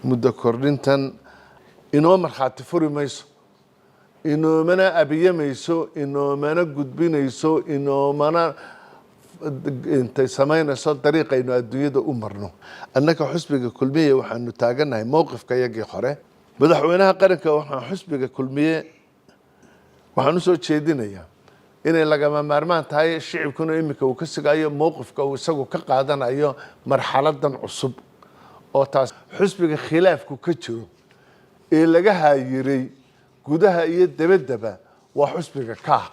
muddo kordhintan inoo markhaati furi mayso, inoomana abiyamayso, inoomana gudbinayso, inoomana intay samaynayso dariiqaynu adduunyada u marno. annaka xusbiga kulmiye waxaanu taaganahay mowqifka yagii hore. madaxweynaha qaranka waxaan xusbiga kulmiye waxaan u soo jeedinayaa inay lagama maarmaan tahay shicibkuna iminka uu ka sigayo mowqifka uu isagu ka qaadanayo marxaladan cusub oo taas xusbiga khilaafku ka jiro ee laga haayiray gudaha iyo dabaddaba waa xusbiga ka.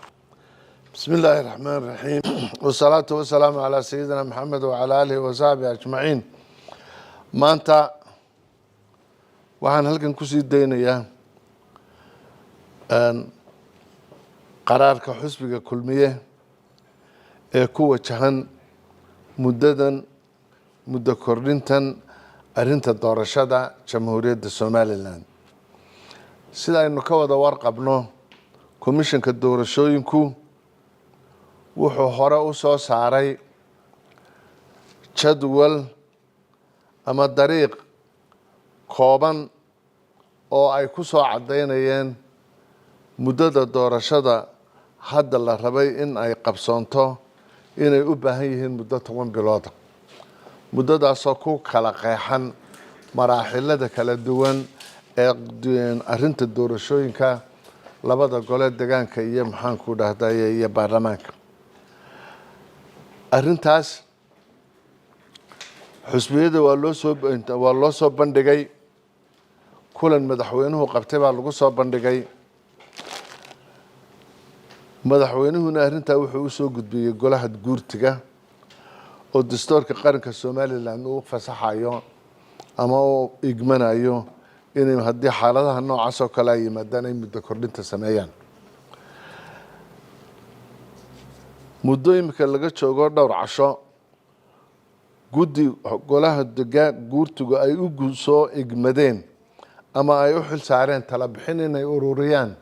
بسم الله الرحمن الرحيم والصلاة والسلام على سيدنا محمد وعلى آله وصحبه أجمعين. maanta waxaan halkan ku sii daynayaa qaraarka xusbiga kulmiye ee ku wajahan muddo kordhintan arrinta doorashada jamhuuriyadda Somaliland. sida aynu ka wada warqabno, komishanka doorashooyinku wuxuu hore u soo saaray jadwal ama dariiq kooban oo ay ku soo cadaynayeen muddada doorashada hadda la rabay in ay qabsoonto inay u baahan yihiin muddo 10 bilood. muddadaasoo ku kala qeexan maraaxilada kala duwan ee arrinta doorashooyinka labada gole deegaanka iyo maxaanku dhahdaye iyo baarlamaanka. arrintaas xusbiyada waa loo soo bandhigay, kulan madaxweynuhu qabtay baa lagu soo bandhigay. madaxweynuhuna arrintaa wuxuu u soo gudbiyey golaha guurtiga oo dastuurka qaranka Somaliland uu fasaxayo ama uu igmanayo inay haddii xaaladaha noocaas oo kale ay yimaadaan ay muddo kordhinta sameeyaan. muddo imika laga joogo dhowr casho, guddi golaha guurtigu ay u soo igmadeen ama ay u xil saareen tala bixin inay ururiyaan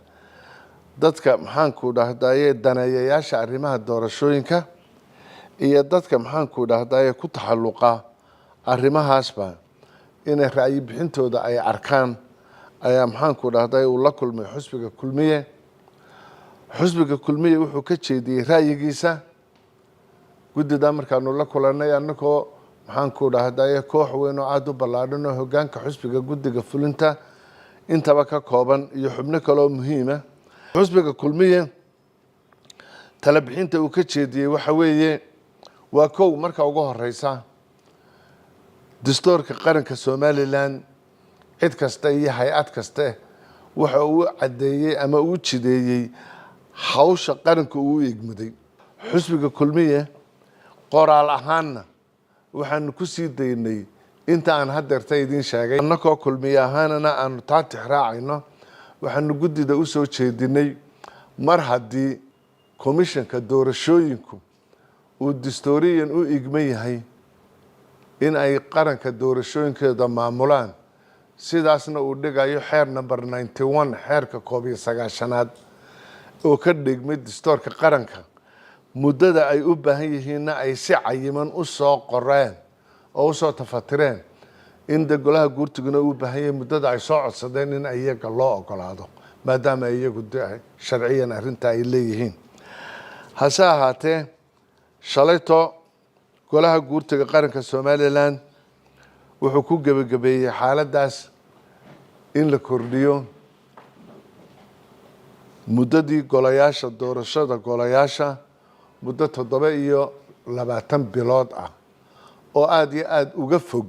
dadka maxaanku dhahdaye daneeyayaasha arrimaha doorashooyinka iyo dadka maxaanku dhahdaye ku taxalluqa arrimahaasba inay ra'yi bixintooda ay arkaan ayaa maxaanku dhahdaye uu la kulmay xusbiga kulmiye. xusbiga kulmiye wuxuu ka jeediyey ra'yigiisa. guddida markaanu la kulannay annagoo maxaanku dhahdaye koox weyn oo aada u ballaadhan oo hoggaanka xusbiga guddiga fulinta intaba ka kooban iyo xubno kale oo muhiima. xusbiga kulmiye tala bixinta uu ka jeediyey waxa weeye waa kow marka ugu horeysa dastuurka qaranka Somaliland cid kasta iyo hay-ad kaste waxa uu cadeeyey ama uu jideeyey hawsha qaranka uu igmaday. xusbiga kulmiye qoraal ahaanna waxaanu ku sii daynay inta aan haddeerta idiin sheegay. annagoo kulmiye ahaanana aanu taa tixraacayno waxaanu guddida u soo jeedinay mar haddii komishanka doorashooyinku uu dastuuriyan u igman yahay in ay qaranka doorashooyinkeeda maamulaan, sidaasna uu dhigayo xeer number 91 xeerka 19 oo ka dhigmay dastuurka qaranka. muddada ay u baahan yihiinna ay si cayiman u soo qoreen oo u soo tafatireen in golaha guurtiguna uu baahan yahay muddada ay soo codsadeen in iyaga loo ogolaado maadaama iyagu sharciyan arrintaa ay leeyihiin. hase ahaatee shalayto golaha guurtiga qaranka Somaliland wuxuu ku gebagabeeyey xaaladaas in la kordhiyo muddadii golayaasha doorashada golayaasha muddo 27 bilood ah oo aada iyo aada uga fog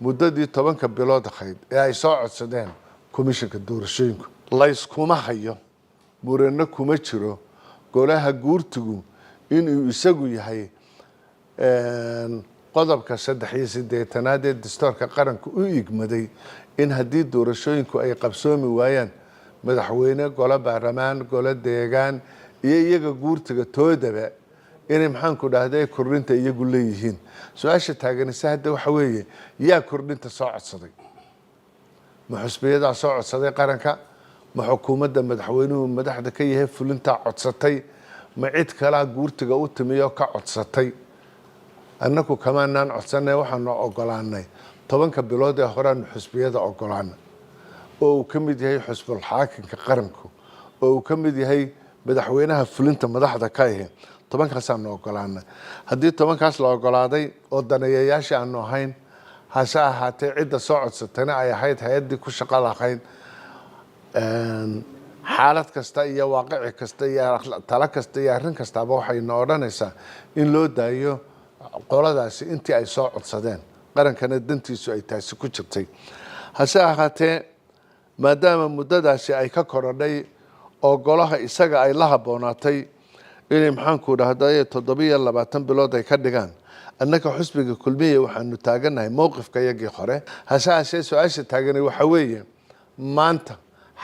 muddadii 10 bilood ahayd ee ay soo codsadeen komishanka doorashooyinku. layskuma hayo, murano kuma jiro golaha guurtigu inuu isagu yahay qodobka 83 ee dastuurka qaranka u igmaday in haddii doorashooyinku ay qabsoomi waayaan madaxweyne, gole baarlamaan, gole deegaan iyo iyaga guurtiga toodaba inay maxaanku dhahday kordhinta iyagu leeyihiin. su-aasha taaganisa hadda waxa weeye yaa kordhinta soo codsaday? ma xusbiyadaa soo codsaday qaranka? ma xukuumadda madaxweynuhu madaxda ka yahay fulintaa codsatay? ma cid kalaa guurtiga u timiyo ka codsatay? annagu kamaanaan codsanay, waxaanu ogolaanay tobanka bilood ee horaan xusbiyada ogolaan oo uu ka mid yahay xusbul xaakimka qaranku oo uu ka mid yahay madaxweynaha fulinta madaxda ka ah tobankaasaan ogolaanay haddii tobankaas la ogolaaday oo daneeyayaashii aanu ahayn hase ahaatee cidda soo codsatana ay ahayd hay-addii ku shaqo lahayd xaalad kasta iyo waaqici kasta iyo talo kasta iyo arrin kastaba waxayna odhanaysaa in loo daayo qoladaasi intii ay soo codsadeen qarankana dantiisu ay taasi ku jirtay hase ahaatee maadaama muddadaasi ay ka korodhay oo golaha isaga ay la habboonaatay inay maxaanku dhahday 7 bilood ay ka dhigaan annaka xusbiga kulmiye waxaanu taaganahay mowqifka yagii hore hase su-aasha taaganay waxa weeye maanta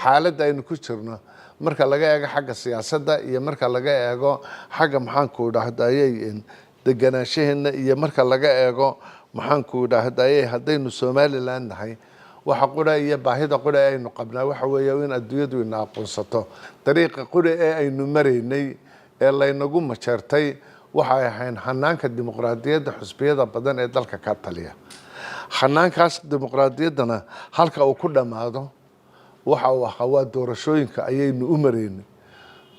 xaaladda aynu ku jirno marka laga eego xagga siyaasadda iyo marka laga eego xagga maxaanku dhahday deganaanshaheena iyo marka laga eego maxaanku dhahday haddaynu Somaliland nahay waxa qura iyo baahida qura aynu qabnaa waxa weeye in adduunyadu ina aqoonsato dariiqa qura ee aynu maraynay ee laynagu majeertay waxay ahayn hanaanka dimuqraadiyadda xusbiyada badan ee dalka ka taliya hanaankaas dimuqraadiyaddana halka uu ku dhamaado waxa uu ahaa waa doorashooyinka ayaynu u maraynay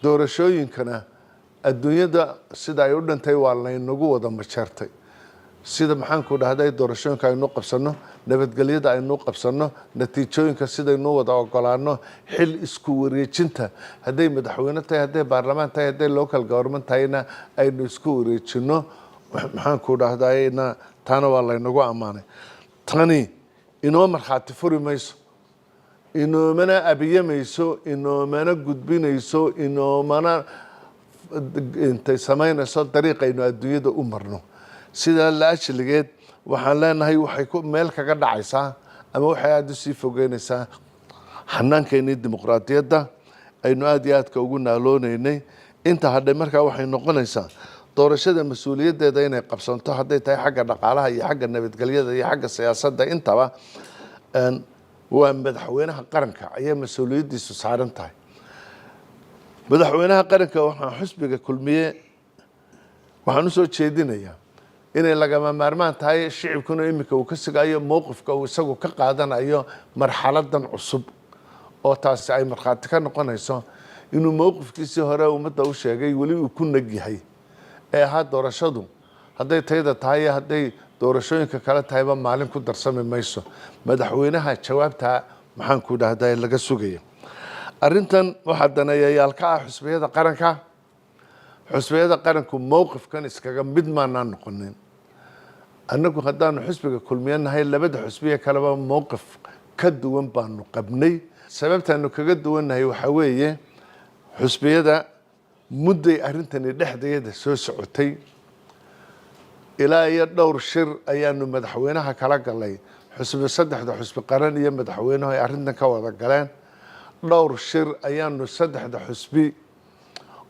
doorashooyinkana adduunyada sida ay u dhintay waa laynagu wada majeertay sida maxaanku dhahday doorashooyinka aynu qabsano nabadgelyada aynu qabsano natiijooyinka sidaynu wada ogolaano xil isku wareejinta hadday madaxweyne tahay hadday baarlamaan tahay hadday local government tahayna aynu isku wareejino maxaanku dhahdayna taana waa laynagu ammaanay tani inoo markhaati furi mayso inoomana abiyamayso inoomana gudbinayso inoomana intay samaynayso dariiqaynu adduunyada u marno sida la ajligeed waxaan leenahay waxay ku meel kaga dhacaysaa ama waxay aad u sii fogeynaysaa xanaankeennii dimuqraadiyadda aynu aad iyo aadka ugu naaloonaynay inta hadhay markaa waxay noqonaysaa doorashada mas-uuliyaddeeda inay qabsanto hadday tahay xagga dhaqaalaha iyo xagga nabadgelyada iyo xagga siyaasadda intaba waa madaxweynaha qaranka ayaa mas-uuliyaddiisu saaran tahay madaxweynaha qaranka waxaan xusbiga kulmiye waxaan u soo jeedinayaa inay lagama maarmaan tahay shicibkuna iminka uu ka sigayo mowqifka uu isagu ka qaadanayo marxaladan cusub oo taasi ay markhaati ka noqonayso inuu mowqifkiisii hore ummadda u sheegay weli uu ku nag yahay ee ahaa doorashadu hadday tayda tahay iyo hadday doorashooyinka kale tahayba maalin ku darsami mayso madaxweynaha jawaabtaa maxaanku dhahday laga sugaya arrintan waxaa daneeyayaal ka ah xusbiyada qaranka xusbiyada qaranku mowqifkan iskaga mid maanaan noqonin annagu haddaanu xusbiga kulmiye nahay labada xusbiye kaleba mowqif ka duwan baanu qabnay sababtaanu kaga duwannahay waxaa weeye xusbiyada mudday arrintani dhexdeeda soo socotay ilaa iyo dhowr shir ayaanu madaxweynaha kala galay saddexda xusbi qaran iyo madaxweynuhu ay arrintan ka wada galeen dhowr shir ayaanu saddexda xusbi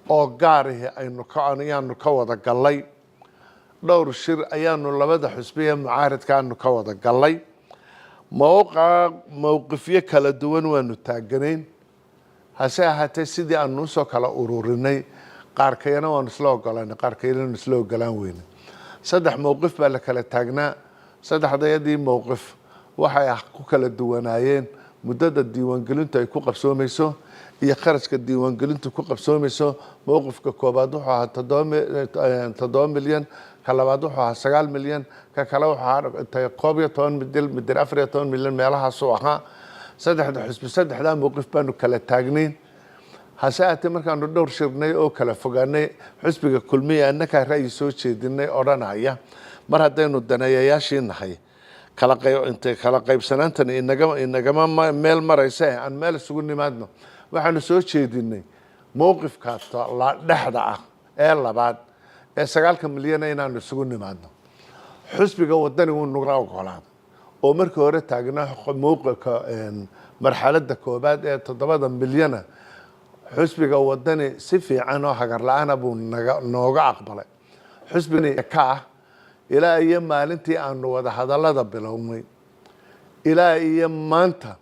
oo gaarihi ayaanu ka wada gallay dhowr shir ayaanu labada xusbi ee mucaaridkaanu ka wada gallay mowqifyo kala duwan waanu taaganayn hase ahaatee sidii aanu usoo kala ururinay qaarkayana waanu isla ogolanay qaarkayana waanu isla ogolaan weynay saddex mowqif baa la kala taagnaa saddexdayadii mowqif waxay ku kala duwanaayeen muddada diiwaangelintu ay ku qabsoomayso iyo kharashka diiwaangelintu ku qabsoomayso mowqifka koobaad wuxuu ahaa 7 milyan ka labaad wuxuu ahaa 9 milyan ka kale wuxuu ahaa 11 milyan 14 milyan meelahaasuu ahaa saddexda xusbi saddexdaa mowqif baanu kala taagnayn hase ahaatee markaanu dhowr shirnay oo kala fogaanay xusbiga kulmiye annakaa ra'yi soo jeedinay odhanaya mar haddaynu daneeyayaashii nahay kala qaybsanaantani inagama meel maraysa aan meel isugu nimaadno waxaanu soo jeedinay mowqifka dhexda ah ee labaad ee 9 milyan inaanu isugu nimaadno xusbiga wadani wuu naga ogolaaday oo markii hore taagnaa mowqifka marxaladda koobaad ee 7 milyana xusbiga wadani si fiican oo hagar la'aana buu nooga aqbalay xusbiga ka ah ilaa iyo maalintii aanu wada hadallada bilownay ilaa iyo maanta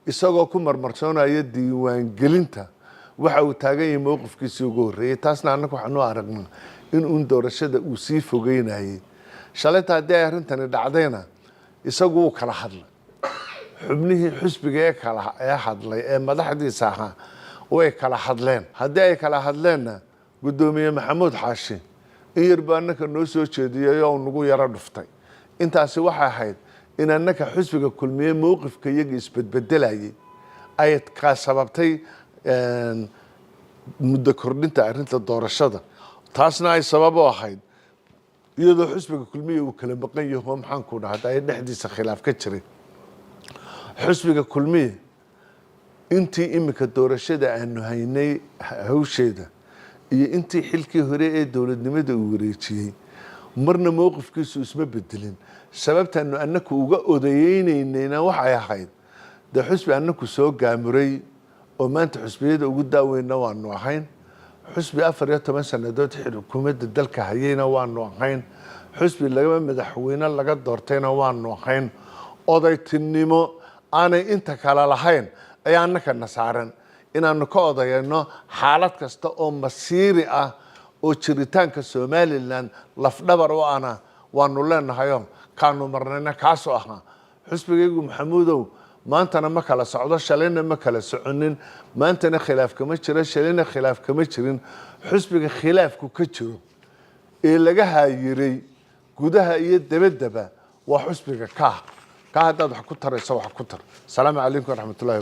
isagoo ku marmarsoonaya diiwaangelinta waxa uu taagan yahay mowqifkiisii ugu horreeyay taasna annagu waxaanu aragnaa in doorashada uu sii fogeynayay shalayta haddii ay arrintani dhacdayna isagu kala hadlay xubnihii xisbiga ee hadlay ee madaxdiisa ahaa way kala hadleen haddii ay kala hadleenna gudoomiye maxamuud xaashi in yar baa annaka noo soo jeediyay oo nagu yara dhuftay intaasi waxay ahayd in annaka xisbiga kulmiye mowqifka iyaga isbedbedelayay ay ka sababtay muddo kordhinta arrinta doorashada taasna ay sabab u ahayd iyadoo xisbiga kulmiye uu kala maqan yahay maxaan ku dhahay dhexdiisa khilaaf ka jiray xisbiga kulmiye intii imika doorashada aanu haynay hawsheeda iyo intii xilkii hore ee dowladnimada uu wareejiyay marna mowqifkiisu isma bedelin sababtaanu annaku uga odayeynayna waxay ahayd de xisbi annaku soo gaamuray oo maanta xisbiyada ugu daaweyna waanu ahayn xisbi 14 sanadood xukuumadda dalka hayayna waanu ahayn xisbi laga madaxweyne laga doortayna waanu ahayn odaytinimo aanay inta kala lahayn ayaa annaka nasaaran inaanu ka odayayno xaalad kasta oo masiiri ah oo jiritaanka Somaliland lafdhabar u ana waanu leenahayo kaanu marnayna kaasoo ahaa xisbigaygu maxamuudow maantana ma kala socdo shalayna ma kala soconin maantana khilaaf kama jiro shalayna khilaaf kama jirin xisbiga khilaafku ka jiro ee laga haayiray gudaha iyo dabadaba waa xisbiga ka haddaad wax ku tarayso wax ku tar salaamu calaykum waraxmatullaahi